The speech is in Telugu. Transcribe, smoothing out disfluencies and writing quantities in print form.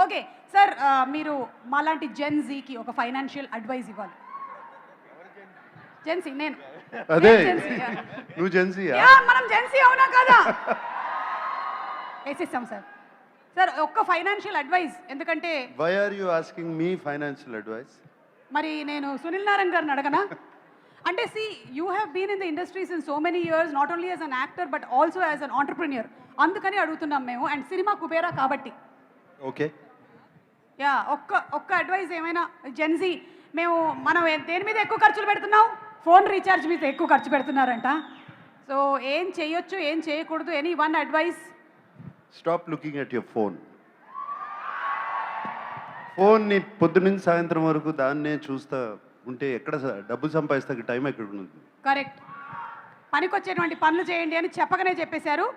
ఓకే సార్, మీరు మాలాంటి జెన్జీకి ఒక ఫైనాన్షియల్ అడ్వైస్ ఇవ్వాలి. జెన్సీ నేను అదే జెన్సీ నువ్వు జెన్సీయా? మనం జెన్సీ అవునా కదా? వేసేస్తాం సార్. సార్ ఒక్క ఫైనాన్షియల్ అడ్వైస్, ఎందుకంటే why are you asking me financial advice? మరి నేను సునీల్ నారాయణ్ గారిని అడగనా? అంటే see you have been in the industries in so many years, not only as an actor but also as an entrepreneur. అందుకని అడుగుతున్నాం మేము, అండ్ సినిమా కుబేరా కాబట్టి. ఓకే, యా, ఒక్క అడ్వైస్ ఏమైనా. జెన్జీ మనం దేని మీద ఎక్కువ ఖర్చులు పెడుతున్నాం? ఫోన్ రీఛార్జ్ మీద ఎక్కువ ఖర్చు పెడుతున్నారంట. సో ఏం చేయొచ్చు, ఏం చేయకూడదు, any one advice? Stop looking at your phone. ఫోన్ని పొద్దునుంచి సాయంత్రం వరకు దాన్నే చూస్తా ఉంటే ఎక్కడ డబ్బు సంపాదిస్తా టైం ఎక్కడ ఉంటుంది? కరెక్ట్. పనికొచ్చేటువంటి పనులు చేయండి అని చెప్పగానే చెప్పేశారు.